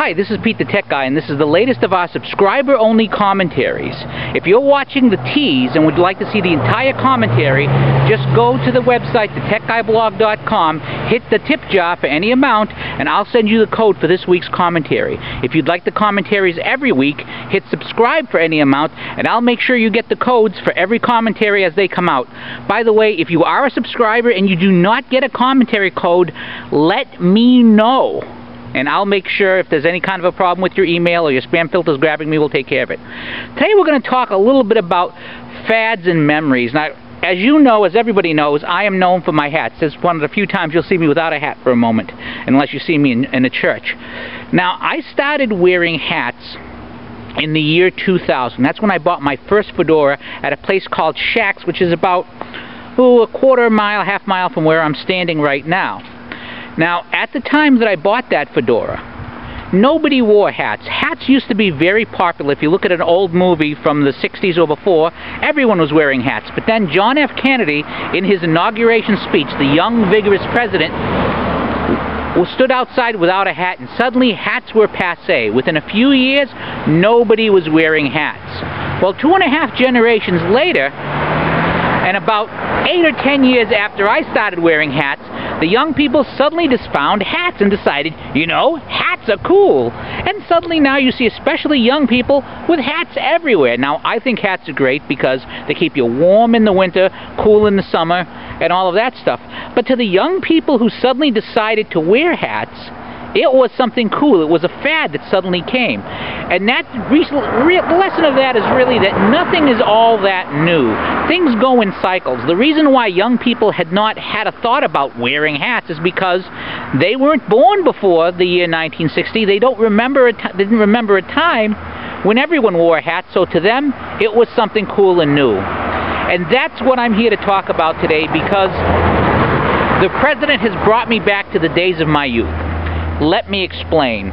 Hi, this is Pete the Tech Guy, and this is the latest of our subscriber-only commentaries. If you're watching the Tease and would like to see the entire commentary, just go to the website, thetechguyblog.com, hit the tip jar for any amount, and I'll send you the code for this week's commentary. If you'd like the commentaries every week, hit subscribe for any amount, and I'll make sure you get the codes for every commentary as they come out. By the way, if you are a subscriber and you do not get a commentary code, let me know. And I'll make sure if there's any kind of a problem with your email or your spam filter's grabbing me, we'll take care of it. Today we're going to talk a little bit about fads and memories. Now, as you know, as everybody knows, I am known for my hats. This is one of the few times you'll see me without a hat for a moment, unless you see me in a church. Now, I started wearing hats in the year 2000. That's when I bought my first fedora at a place called Shaq's, which is about a quarter mile, half mile from where I'm standing right now. Now, at the time that I bought that fedora, nobody wore hats. Hats used to be very popular. If you look at an old movie from the 60s or before, everyone was wearing hats. But then John F. Kennedy, in his inauguration speech, the young, vigorous president, stood outside without a hat, and suddenly hats were passé. Within a few years, nobody was wearing hats. Well, 2.5 generations later, and about 8 or 10 years after I started wearing hats, the young people suddenly just found hats and decided, you know, hats are cool. And suddenly now you see especially young people with hats everywhere. Now, I think hats are great because they keep you warm in the winter, cool in the summer, and all of that stuff. But to the young people who suddenly decided to wear hats, it was something cool. It was a fad that suddenly came. And that the lesson of that is really that nothing is all that new. Things go in cycles. The reason why young people had not had a thought about wearing hats is because they weren't born before the year 1960. They didn't remember a time when everyone wore hats, so to them, it was something cool and new. And that's what I'm here to talk about today, because the president has brought me back to the days of my youth. Let me explain.